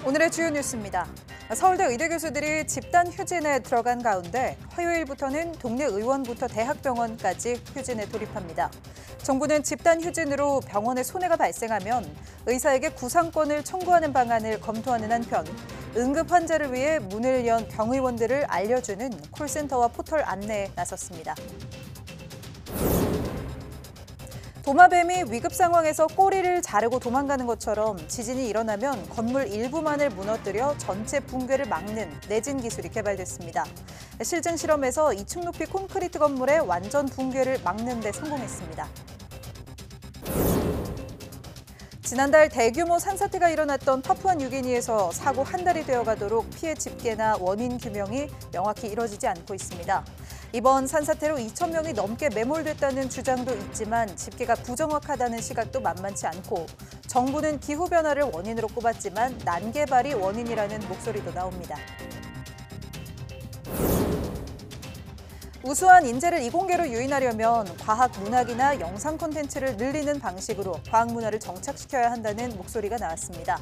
오늘의 주요 뉴스입니다. 서울대 의대 교수들이 집단 휴진에 들어간 가운데 화요일부터는 동네 의원부터 대학병원까지 휴진에 돌입합니다. 정부는 집단 휴진으로 병원에 손해가 발생하면 의사에게 구상권을 청구하는 방안을 검토하는 한편 응급 환자를 위해 문을 연 병의원들을 알려주는 콜센터와 포털 안내에 나섰습니다. 도마뱀이 위급 상황에서 꼬리를 자르고 도망가는 것처럼 지진이 일어나면 건물 일부만을 무너뜨려 전체 붕괴를 막는 내진 기술이 개발됐습니다. 실증 실험에서 2층 높이 콘크리트 건물의 완전 붕괴를 막는 데 성공했습니다. 지난달 대규모 산사태가 일어났던 파푸아뉴기니에서 사고 한 달이 되어가도록 피해 집계나 원인 규명이 명확히 이뤄지지 않고 있습니다. 이번 산사태로 2,000명이 넘게 매몰됐다는 주장도 있지만 집계가 부정확하다는 시각도 만만치 않고 정부는 기후변화를 원인으로 꼽았지만 난개발이 원인이라는 목소리도 나옵니다. 우수한 인재를 이공계로 유인하려면 과학 문학이나 영상 콘텐츠를 늘리는 방식으로 과학 문화를 정착시켜야 한다는 목소리가 나왔습니다.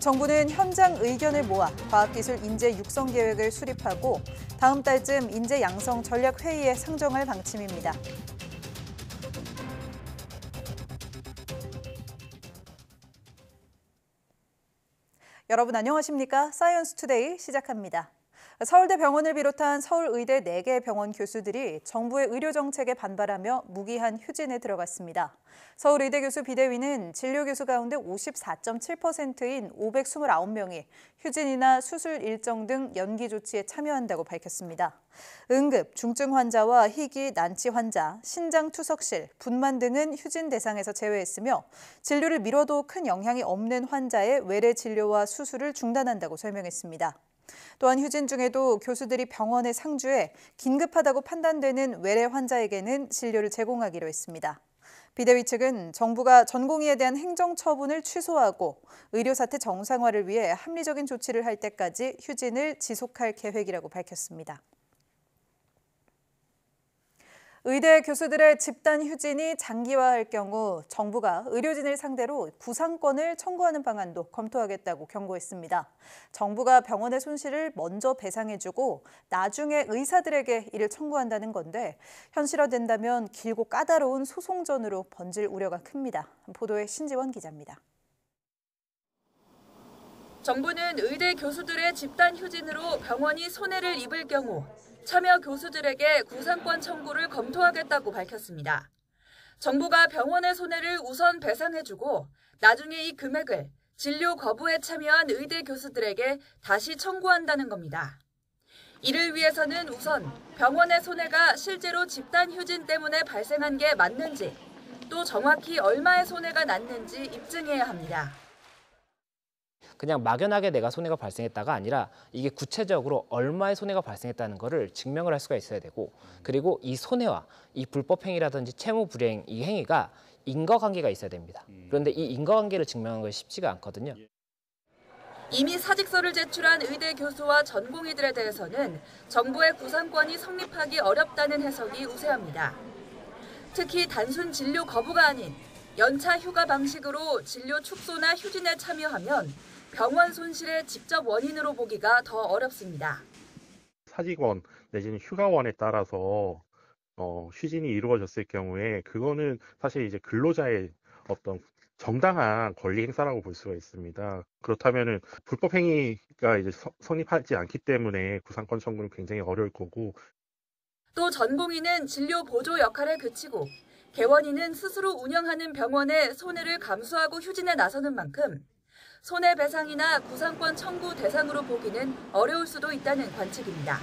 정부는 현장 의견을 모아 과학기술 인재 육성 계획을 수립하고 다음 달쯤 인재 양성 전략 회의에 상정할 방침입니다. 여러분 안녕하십니까? 사이언스 투데이 시작합니다. 서울대 병원을 비롯한 서울의대 4개 병원 교수들이 정부의 의료 정책에 반발하며 무기한 휴진에 들어갔습니다. 서울의대 교수 비대위는 진료 교수 가운데 54.7%인 529명이 휴진이나 수술 일정 등 연기 조치에 참여한다고 밝혔습니다. 응급, 중증 환자와 희귀, 난치 환자, 신장 투석실, 분만 등은 휴진 대상에서 제외했으며 진료를 미뤄도 큰 영향이 없는 환자의 외래 진료와 수술을 중단한다고 설명했습니다. 또한 휴진 중에도 교수들이 병원에 상주해 긴급하다고 판단되는 외래 환자에게는 진료를 제공하기로 했습니다. 비대위 측은 정부가 전공의에 대한 행정처분을 취소하고 의료사태 정상화를 위해 합리적인 조치를 할 때까지 휴진을 지속할 계획이라고 밝혔습니다. 의대 교수들의 집단 휴진이 장기화할 경우 정부가 의료진을 상대로 구상권을 청구하는 방안도 검토하겠다고 경고했습니다. 정부가 병원의 손실을 먼저 배상해주고 나중에 의사들에게 이를 청구한다는 건데 현실화된다면 길고 까다로운 소송전으로 번질 우려가 큽니다. 보도에 신지원 기자입니다. 정부는 의대 교수들의 집단 휴진으로 병원이 손해를 입을 경우 참여 교수들에게 구상권 청구를 검토하겠다고 밝혔습니다. 정부가 병원의 손해를 우선 배상해주고 나중에 이 금액을 진료 거부에 참여한 의대 교수들에게 다시 청구한다는 겁니다. 이를 위해서는 우선 병원의 손해가 실제로 집단 휴진 때문에 발생한 게 맞는지 또 정확히 얼마의 손해가 났는지 입증해야 합니다. 그냥 막연하게 내가 손해가 발생했다가 아니라 이게 구체적으로 얼마의 손해가 발생했다는 것을 증명을 할 수가 있어야 되고 그리고 이 손해와 이 불법 행위라든지 채무 불이행 이 행위가 인과관계가 있어야 됩니다. 그런데 이 인과관계를 증명하는 것이 쉽지가 않거든요. 이미 사직서를 제출한 의대 교수와 전공의들에 대해서는 정부의 구상권이 성립하기 어렵다는 해석이 우세합니다. 특히 단순 진료 거부가 아닌 연차 휴가 방식으로 진료 축소나 휴진에 참여하면 병원 손실의 직접 원인으로 보기가 더 어렵습니다. 사직원 내지는 휴가원에 따라서 휴진이 이루어졌을 경우에 그거는 사실 이제 근로자의 어떤 정당한 권리 행사라고 볼 수가 있습니다. 그렇다면은 불법 행위가 이제 성립하지 않기 때문에 구상권 청구는 굉장히 어려울 거고. 또 전공의는 진료 보조 역할에 그치고 개원의는 스스로 운영하는 병원의 손해를 감수하고 휴진에 나서는 만큼 손해배상이나 구상권 청구 대상으로 보기는 어려울 수도 있다는 관측입니다.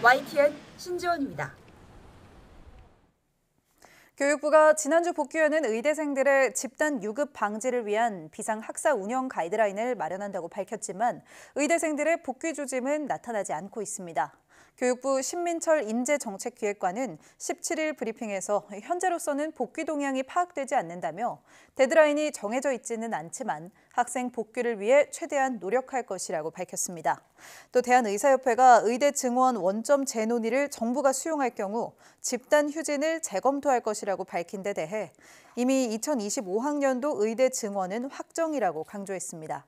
YTN 신지원입니다. 교육부가 지난주 복귀하는 의대생들의 집단 유급 방지를 위한 비상학사 운영 가이드라인을 마련한다고 밝혔지만 의대생들의 복귀 조짐은 나타나지 않고 있습니다. 교육부 신민철 인재정책기획관은 17일 브리핑에서 현재로서는 복귀 동향이 파악되지 않는다며 데드라인이 정해져 있지는 않지만 학생 복귀를 위해 최대한 노력할 것이라고 밝혔습니다. 또 대한의사협회가 의대 증원 원점 재논의를 정부가 수용할 경우 집단 휴진을 재검토할 것이라고 밝힌 데 대해 이미 2025학년도 의대 증원은 확정이라고 강조했습니다.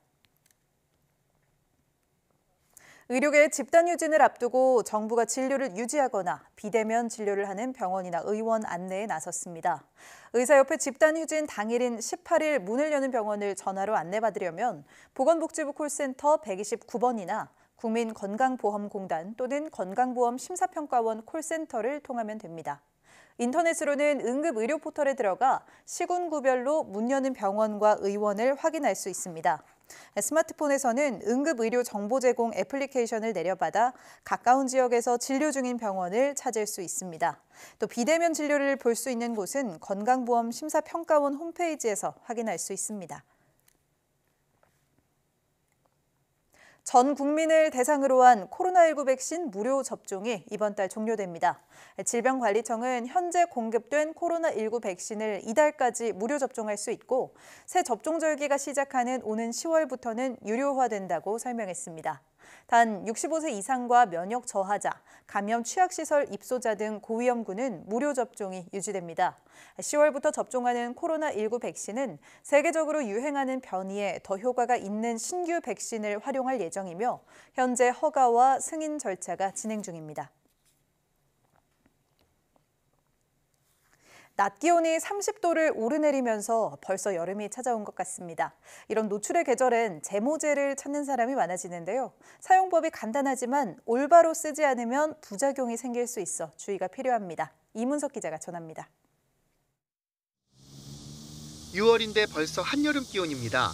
의료계의 집단 휴진을 앞두고 정부가 진료를 유지하거나 비대면 진료를 하는 병원이나 의원 안내에 나섰습니다. 의사협회 집단 휴진 당일인 18일 문을 여는 병원을 전화로 안내받으려면 보건복지부 콜센터 129번이나 국민건강보험공단 또는 건강보험심사평가원 콜센터를 통하면 됩니다. 인터넷으로는 응급의료 포털에 들어가 시군구별로 문 여는 병원과 의원을 확인할 수 있습니다. 스마트폰에서는 응급의료 정보 제공 애플리케이션을 내려받아 가까운 지역에서 진료 중인 병원을 찾을 수 있습니다. 또 비대면 진료를 볼 수 있는 곳은 건강보험심사평가원 홈페이지에서 확인할 수 있습니다. 전 국민을 대상으로 한 코로나19 백신 무료 접종이 이번 달 종료됩니다. 질병관리청은 현재 공급된 코로나19 백신을 이달까지 무료 접종할 수 있고 새 접종절기가 시작하는 오는 10월부터는 유료화된다고 설명했습니다. 단 65세 이상과 면역 저하자, 감염 취약시설 입소자 등 고위험군은 무료 접종이 유지됩니다. 10월부터 접종하는 코로나19 백신은 세계적으로 유행하는 변이에 더 효과가 있는 신규 백신을 활용할 예정이며 현재 허가와 승인 절차가 진행 중입니다. 낮 기온이 30도를 오르내리면서 벌써 여름이 찾아온 것 같습니다. 이런 노출의 계절엔 제모제를 찾는 사람이 많아지는데요. 사용법이 간단하지만 올바로 쓰지 않으면 부작용이 생길 수 있어 주의가 필요합니다. 이문석 기자가 전합니다. 6월인데 벌써 한여름 기온입니다.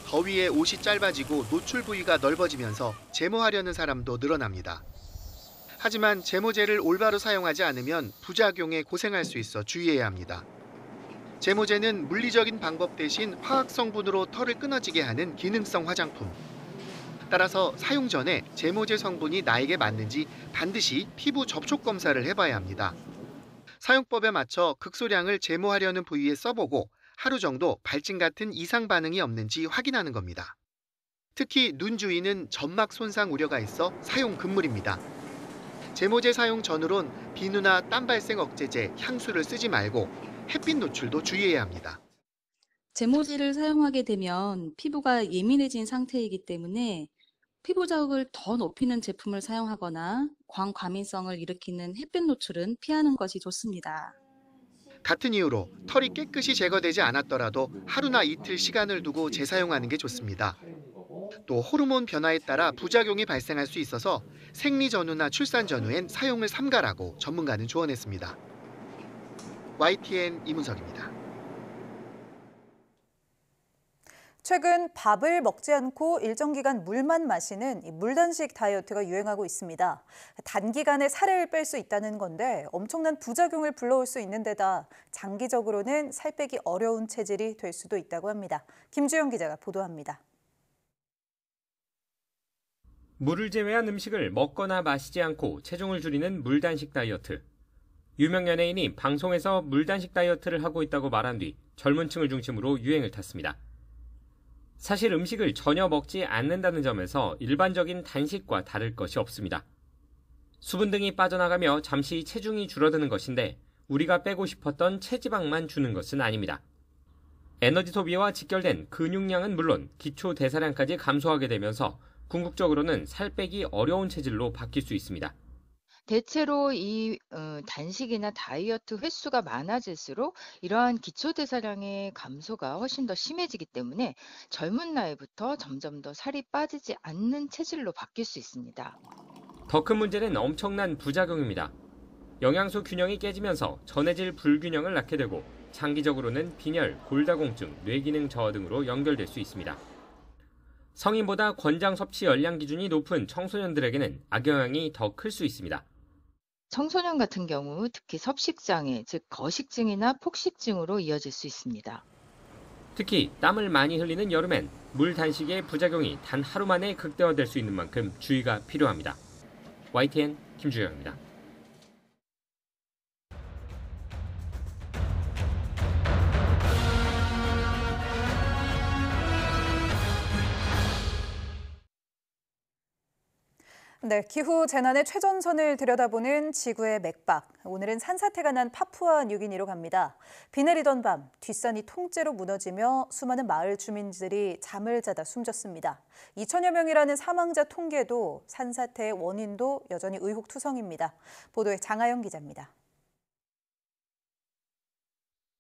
더위에 옷이 짧아지고 노출 부위가 넓어지면서 제모하려는 사람도 늘어납니다. 하지만 제모제를 올바로 사용하지 않으면 부작용에 고생할 수 있어 주의해야 합니다. 제모제는 물리적인 방법 대신 화학 성분으로 털을 끊어지게 하는 기능성 화장품. 따라서 사용 전에 제모제 성분이 나에게 맞는지 반드시 피부 접촉 검사를 해봐야 합니다. 사용법에 맞춰 극소량을 제모하려는 부위에 써보고 하루 정도 발진 같은 이상 반응이 없는지 확인하는 겁니다. 특히 눈 주위는 점막 손상 우려가 있어 사용 금물입니다. 제모제 사용 전후론 비누나 땀 발생 억제제, 향수를 쓰지 말고 햇빛 노출도 주의해야 합니다. 제모제를 사용하게 되면 피부가 예민해진 상태이기 때문에 피부 자극을 더 높이는 제품을 사용하거나 광과민성을 일으키는 햇빛 노출은 피하는 것이 좋습니다. 같은 이유로 털이 깨끗이 제거되지 않았더라도 하루나 이틀 시간을 두고 재사용하는 게 좋습니다. 또 호르몬 변화에 따라 부작용이 발생할 수 있어서 생리 전후나 출산 전후엔 사용을 삼가라고 전문가는 조언했습니다. YTN 이문석입니다. 최근 밥을 먹지 않고 일정 기간 물만 마시는 물단식 다이어트가 유행하고 있습니다. 단기간에 살을 뺄 수 있다는 건데 엄청난 부작용을 불러올 수 있는 데다 장기적으로는 살 빼기 어려운 체질이 될 수도 있다고 합니다. 김주영 기자가 보도합니다. 물을 제외한 음식을 먹거나 마시지 않고 체중을 줄이는 물단식 다이어트. 유명 연예인이 방송에서 물단식 다이어트를 하고 있다고 말한 뒤 젊은 층을 중심으로 유행을 탔습니다. 사실 음식을 전혀 먹지 않는다는 점에서 일반적인 단식과 다를 것이 없습니다. 수분 등이 빠져나가며 잠시 체중이 줄어드는 것인데 우리가 빼고 싶었던 체지방만 주는 것은 아닙니다. 에너지 소비와 직결된 근육량은 물론 기초 대사량까지 감소하게 되면서 궁극적으로는 살 빼기 어려운 체질로 바뀔 수 있습니다. 대체로 이 단식이나 다이어트 횟수가 많아질수록 이러한 기초 대사량의 감소가 훨씬 더 심해지기 때문에 젊은 나이부터 점점 더 살이 빠지지 않는 체질로 바뀔 수 있습니다. 더 큰 문제는 엄청난 부작용입니다. 영양소 균형이 깨지면서 전해질 불균형을 낳게 되고 장기적으로는 빈혈, 골다공증, 뇌기능 저하 등으로 연결될 수 있습니다. 성인보다 권장 섭취 열량 기준이 높은 청소년들에게는 악영향이 더 클 수 있습니다. 청소년 같은 경우 특히 섭식장애, 즉 거식증이나 폭식증으로 이어질 수 있습니다. 특히 땀을 많이 흘리는 여름엔 물 단식의 부작용이 단 하루 만에 극대화될 수 있는 만큼 주의가 필요합니다. YTN 김주영입니다. 네, 기후 재난의 최전선을 들여다보는 지구의 맥박. 오늘은 산사태가 난 파푸아 뉴기니로 갑니다. 비 내리던 밤 뒷산이 통째로 무너지며 수많은 마을 주민들이 잠을 자다 숨졌습니다. 2천여 명이라는 사망자 통계도 산사태의 원인도 여전히 의혹투성입니다. 보도에 장하영 기자입니다.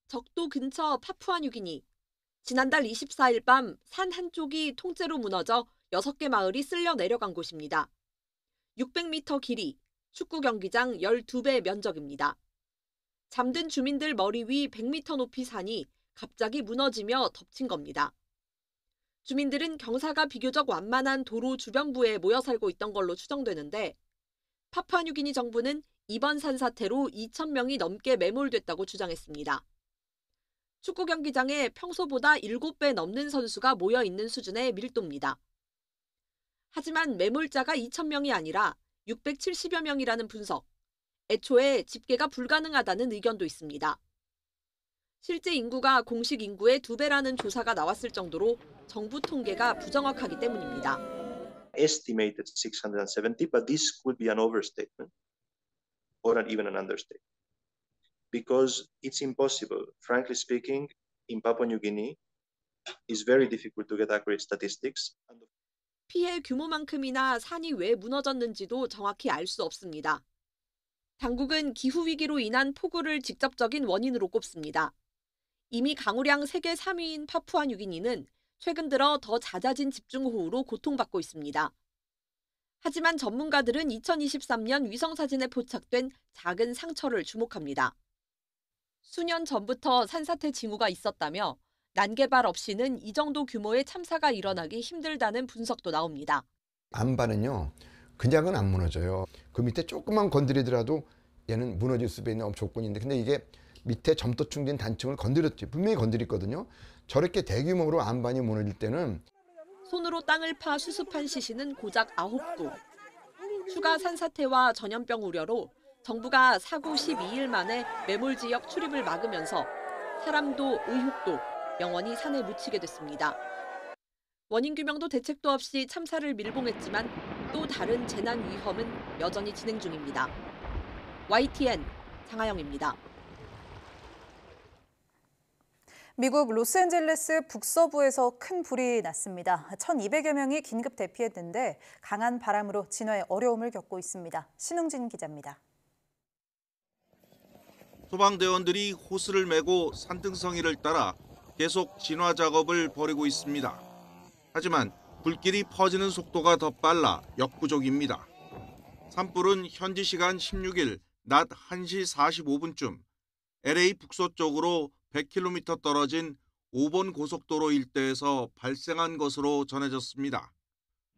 적도 근처 파푸아 뉴기니. 지난달 24일 밤 산 한쪽이 통째로 무너져 6개 마을이 쓸려 내려간 곳입니다. 600m 길이, 축구 경기장 12배 면적입니다. 잠든 주민들 머리 위 100m 높이 산이 갑자기 무너지며 덮친 겁니다. 주민들은 경사가 비교적 완만한 도로 주변부에 모여 살고 있던 걸로 추정되는데 파푸아뉴기니 정부는 이번 산사태로 2,000명이 넘게 매몰됐다고 주장했습니다. 축구 경기장에 평소보다 7배 넘는 선수가 모여 있는 수준의 밀도입니다. 하지만 매몰자가 2,000명이 아니라 670여 명이라는 분석, 애초에 집계가 불가능하다는 의견도 있습니다. 실제 인구가 공식 인구의 2배라는 조사가 나왔을 정도로 정부 통계가 부정확하기 때문입니다. Estimated 670, but this could be an overstatement or even an understatement. Because it's impossible, frankly speaking, in Papua New Guinea, it's very difficult to get accurate statistics. 피해 규모만큼이나 산이 왜 무너졌는지도 정확히 알 수 없습니다. 당국은 기후위기로 인한 폭우를 직접적인 원인으로 꼽습니다. 이미 강우량 세계 3위인 파푸아 뉴기니는 최근 들어 더 잦아진 집중호우로 고통받고 있습니다. 하지만 전문가들은 2023년 위성사진에 포착된 작은 상처를 주목합니다. 수년 전부터 산사태 징후가 있었다며 난개발 없이는 이 정도 규모의 참사가 일어나기 힘들다는 분석도 나옵니다. 안반은요, 그냥은 안 무너져요. 그 밑에 조금만 건드리더라도 얘는 무너질 수밖에 있는 조건인데, 근데 이게 밑에 점토층 된 단층을 건드렸지, 분명히 건드렸거든요. 저렇게 대규모로 안반이 무너질 때는 손으로 땅을 파 수습한 시신은 고작 9구. 추가 산사태와 전염병 우려로 정부가 사고 12일 만에 매몰 지역 출입을 막으면서 사람도 의혹도 영원히 산에 묻히게 됐습니다. 원인 규명도 대책도 없이 참사를 밀봉했지만 또 다른 재난 위험은 여전히 진행 중입니다. YTN 장하영입니다. 미국 로스앤젤레스 북서부에서 큰 불이 났습니다. 1,200여 명이 긴급 대피했는데 강한 바람으로 진화에 어려움을 겪고 있습니다. 신웅진 기자입니다. 소방대원들이 호스를 메고 산등성이를 따라 계속 진화 작업을 벌이고 있습니다. 하지만 불길이 퍼지는 속도가 더 빨라 역부족입니다. 산불은 현지 시간 16일 낮 1시 45분쯤 LA 북서쪽으로 100km 떨어진 5번 고속도로 일대에서 발생한 것으로 전해졌습니다.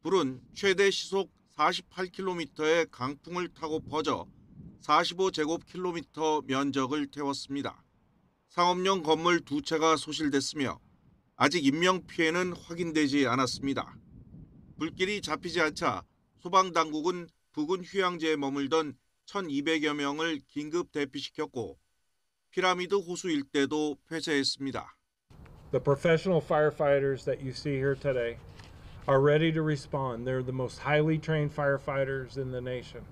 불은 최대 시속 48km의 강풍을 타고 퍼져 45제곱킬로미터 면적을 태웠습니다. 상업용 건물 2채가 소실됐으며 아직 인명 피해는 확인되지 않았습니다. 불길이 잡히지 않자 소방당국은 부근 휴양지에 머물던 1,200여 명을 긴급 대피시켰고 피라미드 호수 일대도 폐쇄했습니다. The professional firefighters that you see here today are ready to respond. They're the most highly trained firefighters in the nation.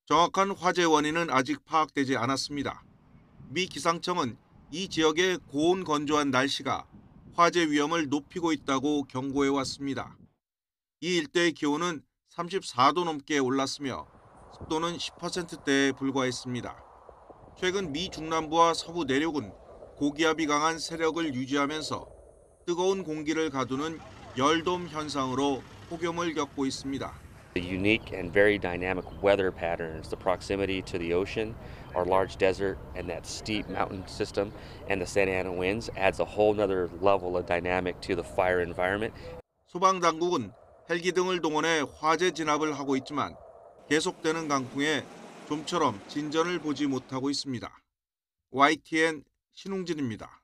정확한 화재 원인은 아직 파악되지 않았습니다. 미 기상청은 이 지역의 고온 건조한 날씨가 화재 위험을 높이고 있다고 경고해 왔습니다. 이 일대의 기온은 34도 넘게 올랐으며 습도는 10%대에 불과했습니다. 최근 미 중남부와 서부 내륙은 고기압이 강한 세력을 유지하면서 뜨거운 공기를 가두는 열돔 현상으로 폭염을 겪고 있습니다. The unique and very dynamic weather patterns, the proximity to the ocean, our large desert, and that steep mountain system, and the Santa Ana winds adds a whole nother level of dynamic to the fire environment. 소방 당국은 헬기 등을 동원해 화재 진압을 하고 있지만 계속되는 강풍에 좀처럼 진전을 보지 못하고 있습니다. YTN 신웅진입니다.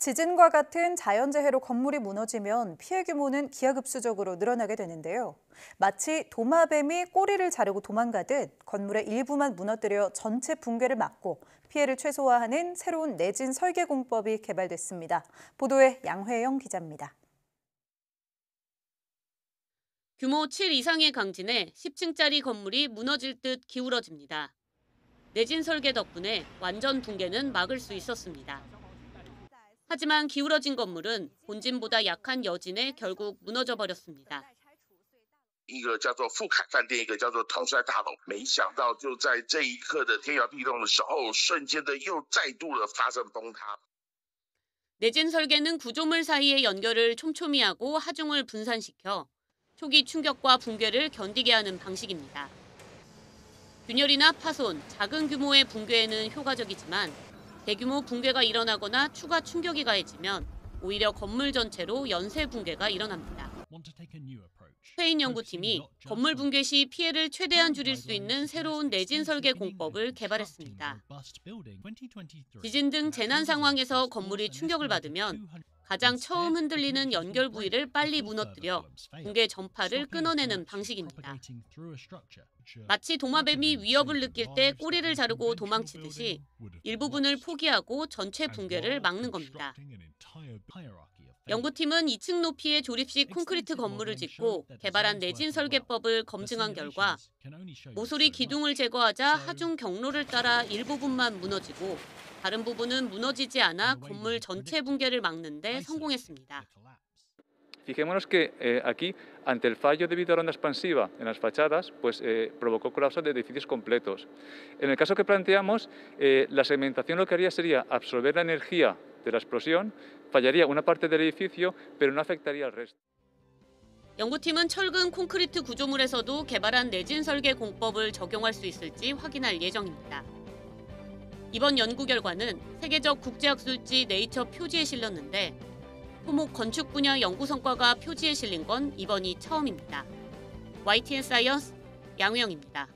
지진과 같은 자연재해로 건물이 무너지면 피해 규모는 기하급수적으로 늘어나게 되는데요. 마치 도마뱀이 꼬리를 자르고 도망가듯 건물의 일부만 무너뜨려 전체 붕괴를 막고 피해를 최소화하는 새로운 내진 설계 공법이 개발됐습니다. 보도에 양회영 기자입니다. 규모 7 이상의 강진에 10층짜리 건물이 무너질 듯 기울어집니다. 내진 설계 덕분에 완전 붕괴는 막을 수 있었습니다. 하지만 기울어진 건물은 본진보다 약한 여진에 결국 무너져 버렸습니다. 一个叫做富凯饭店，一个叫做统帅大楼。没想到就在这一刻的天摇地动的时候，瞬间的又再度的发生崩塌。 내진 설계는 구조물 사이의 연결을 촘촘히 하고 하중을 분산시켜 초기 충격과 붕괴를 견디게 하는 방식입니다. 균열이나 파손, 작은 규모의 붕괴에는 효과적이지만 대규모 붕괴가 일어나거나 추가 충격이 가해지면 오히려 건물 전체로 연쇄 붕괴가 일어납니다. 스페인 연구팀이 건물 붕괴 시 피해를 최대한 줄일 수 있는 새로운 내진 설계 공법을 개발했습니다. 지진 등 재난 상황에서 건물이 충격을 받으면 가장 처음 흔들리는 연결 부위를 빨리 무너뜨려 붕괴 전파를 끊어내는 방식입니다. 마치 도마뱀이 위협을 느낄 때 꼬리를 자르고 도망치듯이 일부분을 포기하고 전체 붕괴를 막는 겁니다. 연구팀은 2층 높이의 조립식 콘크리트 건물을 짓고 개발한 내진 설계법을 검증한 결과 모서리 기둥을 제거하자 하중 경로를 따라 일부분만 무너지고 다른 부분은 무너지지 않아 건물 전체 붕괴를 막는 데 성공했습니다. Fijémonos que aquí, ante el fallo debido a la onda expansiva en las fachadas, pues provocó colapso de edificios completos. En el caso que planteamos, la segmentación lo que haría sería absorber la energía de la explosión, fallaría una parte del edificio, pero no afectaría al resto. 연구팀은 철근 콘크리트 구조물에서도 개발한 내진 설계 공법을 적용할 수 있을지 확인할 예정입니다. 이번 연구 결과는 세계적 국제학술지 네이처 표지에 실렸는데 토목 건축 분야 연구 성과가 표지에 실린 건 이번이 처음입니다. YTN 사이언스 양우영입니다.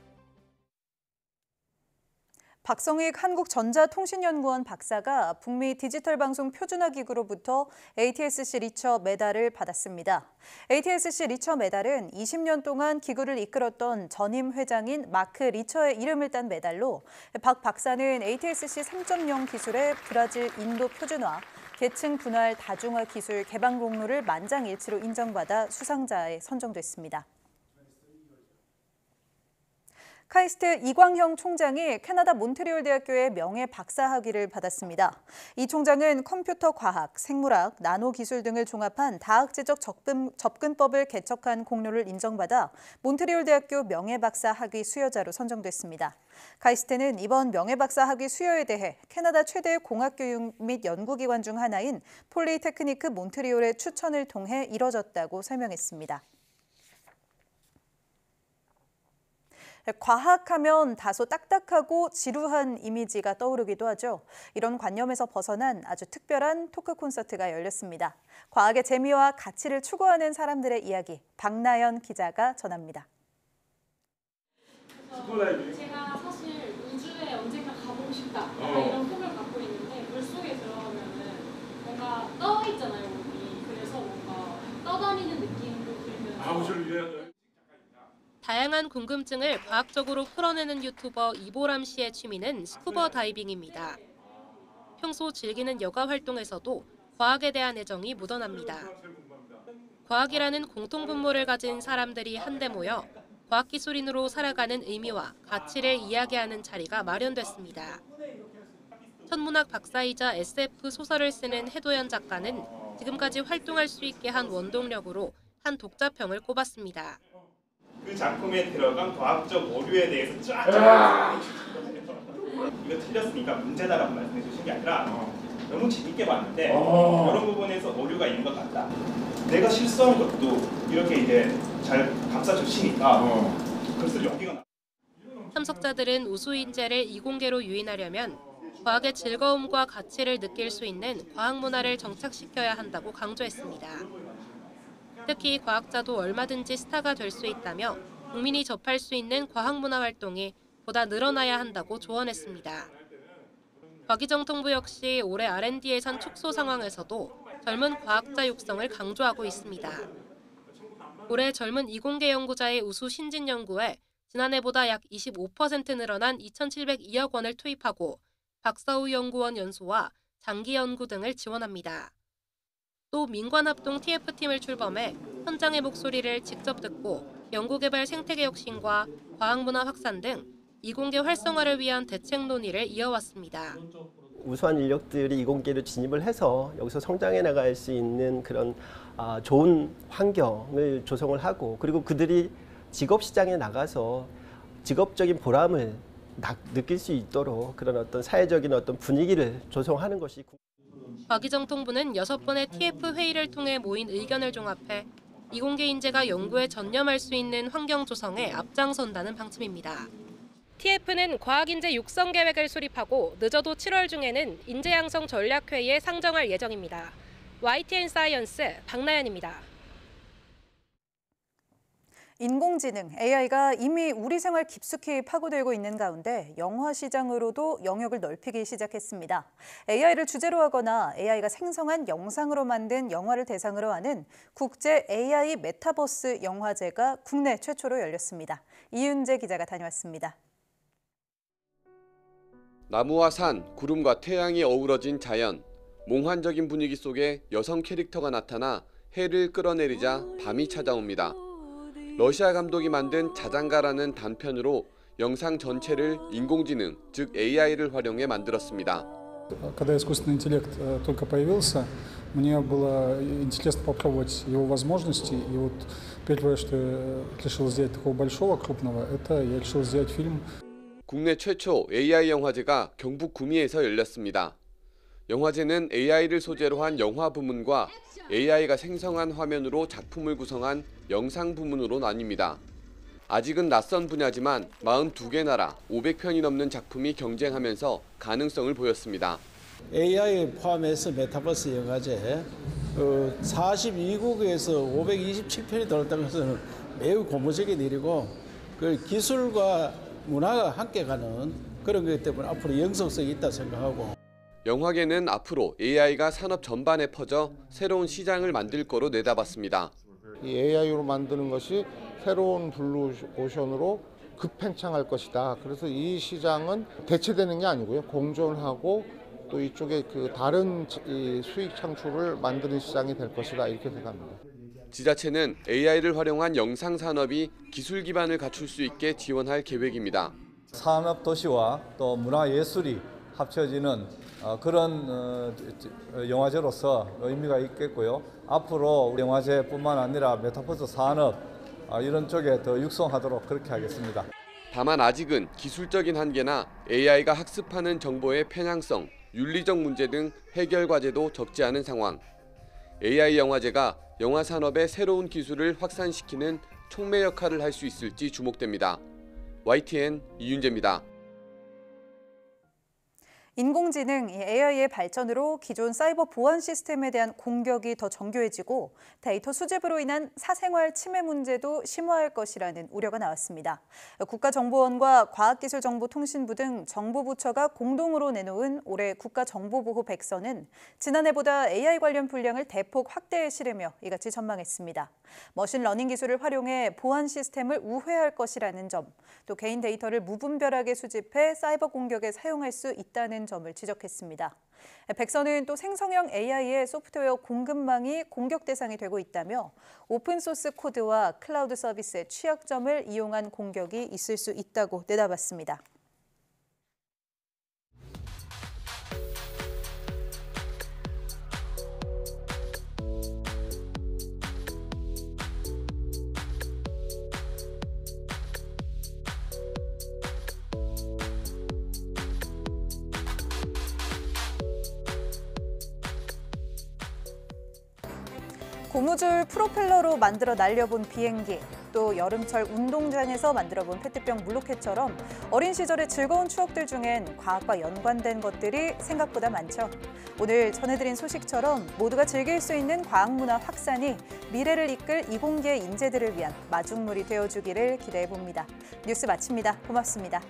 박성익 한국전자통신연구원 박사가 북미 디지털 방송 표준화 기구로부터 ATSC 리처 메달을 받았습니다. ATSC 리처 메달은 20년 동안 기구를 이끌었던 전임 회장인 마크 리처의 이름을 딴 메달로 박 박사는 ATSC 3.0 기술의 브라질, 인도 표준화, 계층 분할 다중화 기술 개방 공로를 만장일치로 인정받아 수상자에 선정됐습니다. 카이스트 이광형 총장이 캐나다 몬트리올 대학교의 명예 박사학위를 받았습니다. 이 총장은 컴퓨터 과학, 생물학, 나노기술 등을 종합한 다학제적 접근법을 개척한 공로를 인정받아 몬트리올 대학교 명예 박사학위 수여자로 선정됐습니다. 카이스트는 이번 명예 박사학위 수여에 대해 캐나다 최대의 공학교육 및 연구기관 중 하나인 폴리테크니크 몬트리올의 추천을 통해 이뤄졌다고 설명했습니다. 과학하면 다소 딱딱하고 지루한 이미지가 떠오르기도 하죠. 이런 관념에서 벗어난 아주 특별한 토크 콘서트가 열렸습니다. 과학의 재미와 가치를 추구하는 사람들의 이야기, 박나연 기자가 전합니다. 제가 사실 우주에 언젠가 가보고 싶다 이런 꿈을 갖고 있는데 물속에 들어가면은 뭔가 떠 있잖아요, 몸이. 그래서 뭔가 떠다니는 느낌도 들면서 다양한 궁금증을 과학적으로 풀어내는 유튜버 이보람 씨의 취미는 스쿠버 다이빙입니다. 평소 즐기는 여가 활동에서도 과학에 대한 애정이 묻어납니다. 과학이라는 공통분모를 가진 사람들이 한데 모여 과학기술인으로 살아가는 의미와 가치를 이야기하는 자리가 마련됐습니다. 천문학 박사이자 SF 소설을 쓰는 해도연 작가는 지금까지 활동할 수 있게 한 원동력으로 한 독자평을 꼽았습니다. 그 작품에 들어간 과학적 오류에 대해서 쫙 이거 틀렸으니까 문제다라고 말씀해 주신 게 아니라 너무 재밌게 봤는데 이런 부분에서 오류가 있는 것 같다. 내가 실수한 것도 이렇게 이제 잘 감싸 주시니까 글 쓸 용기가 나. 참석자들은 우수인재를 이공계로 유인하려면 과학의 즐거움과 가치를 느낄 수 있는 과학 문화를 정착시켜야 한다고 강조했습니다. 특히 과학자도 얼마든지 스타가 될 수 있다며 국민이 접할 수 있는 과학문화 활동이 보다 늘어나야 한다고 조언했습니다. 과기정통부 역시 올해 R&D 예산 축소 상황에서도 젊은 과학자 육성을 강조하고 있습니다. 올해 젊은 이공계 연구자의 우수 신진 연구에 지난해보다 약 25% 늘어난 2,702억 원을 투입하고 박사후 연구원 연수와 장기 연구 등을 지원합니다. 또 민관합동 TF팀을 출범해 현장의 목소리를 직접 듣고 연구개발 생태계 혁신과 과학문화 확산 등 이공계 활성화를 위한 대책 논의를 이어왔습니다. 우수한 인력들이 이공계로 진입을 해서 여기서 성장해 나갈 수 있는 그런 좋은 환경을 조성을 하고, 그리고 그들이 직업 시장에 나가서 직업적인 보람을 느낄 수 있도록 그런 어떤 사회적인 어떤 분위기를 조성하는 것이. 과기정통부는 6번의 TF 회의를 통해 모인 의견을 종합해 이공계 인재가 연구에 전념할 수 있는 환경 조성에 앞장선다는 방침입니다. TF는 과학인재 육성 계획을 수립하고 늦어도 7월 중에는 인재 양성 전략회의에 상정할 예정입니다. YTN 사이언스 박나연입니다. 인공지능, AI가 이미 우리 생활 깊숙이 파고들고 있는 가운데 영화 시장으로도 영역을 넓히기 시작했습니다. AI를 주제로 하거나 AI가 생성한 영상으로 만든 영화를 대상으로 하는 국제 AI 메타버스 영화제가 국내 최초로 열렸습니다. 이윤재 기자가 다녀왔습니다. 나무와 산, 구름과 태양이 어우러진 자연, 몽환적인 분위기 속에 여성 캐릭터가 나타나 해를 끌어내리자 밤이 찾아옵니다. 러시아 감독이 만든 자장가라는 단편으로 영상 전체를 인공지능, 즉 AI를 활용해 만들었습니다. Когда искусственный интеллект только появился, мне было интересно попробовать его возможности. И вот первое, что я решил сделать такого большого, крупного, это я решил сделать фильм. 국내 최초 AI 영화제가 경북 구미에서 열렸습니다. 영화제는 AI를 소재로 한 영화 부문과 AI가 생성한 화면으로 작품을 구성한 영상 부문으로 나뉩니다. 아직은 낯선 분야지만 42개 나라 500편이 넘는 작품이 경쟁하면서 가능성을 보였습니다. AI 포함해서 메타버스 영화제 42국에서 527편이 들었다는 것은 매우 고무적인 일이고, 그 기술과 문화가 함께 가는 그런 거기 때문에 앞으로 영속성이 있다 생각하고. 영화계는 앞으로 AI가 산업 전반에 퍼져 새로운 시장을 만들 거로 내다봤습니다. 이 AI로 만드는 것이 새로운 블루오션으로 급팽창할 것이다. 그래서 이 시장은 대체되는 게 아니고요, 공존하고 또 이쪽에 그 다른 수익 창출을 만드는 시장이 될 것이다, 이렇게 생각합니다. 지자체는 AI를 활용한 영상 산업이 기술 기반을 갖출 수 있게 지원할 계획입니다. 산업 도시와 또 문화 예술이 합쳐지는 그런 영화제로서 의미가 있겠고요. 앞으로 우리 영화제뿐만 아니라 메타버스 산업 이런 쪽에 더 육성하도록 그렇게 하겠습니다. 다만 아직은 기술적인 한계나 AI가 학습하는 정보의 편향성, 윤리적 문제 등 해결 과제도 적지 않은 상황. AI 영화제가 영화 산업의 새로운 기술을 확산시키는 촉매 역할을 할 수 있을지 주목됩니다. YTN 이윤재입니다. 인공지능, AI의 발전으로 기존 사이버 보안 시스템에 대한 공격이 더 정교해지고 데이터 수집으로 인한 사생활 침해 문제도 심화할 것이라는 우려가 나왔습니다. 국가정보원과 과학기술정보통신부 등 정보부처가 공동으로 내놓은 올해 국가정보보호 백서는 지난해보다 AI 관련 분량을 대폭 확대해 실으며 이같이 전망했습니다. 머신러닝 기술을 활용해 보안 시스템을 우회할 것이라는 점, 또 개인 데이터를 무분별하게 수집해 사이버 공격에 사용할 수 있다는 점을 지적했습니다. 백서는 또 생성형 AI의 소프트웨어 공급망이 공격 대상이 되고 있다며 오픈소스 코드와 클라우드 서비스의 취약점을 이용한 공격이 있을 수 있다고 내다봤습니다. 고무줄 프로펠러로 만들어 날려본 비행기, 또 여름철 운동장에서 만들어본 페트병 물로켓처럼 어린 시절의 즐거운 추억들 중엔 과학과 연관된 것들이 생각보다 많죠. 오늘 전해드린 소식처럼 모두가 즐길 수 있는 과학문화 확산이 미래를 이끌 이공계 인재들을 위한 마중물이 되어주기를 기대해봅니다. 뉴스 마칩니다. 고맙습니다.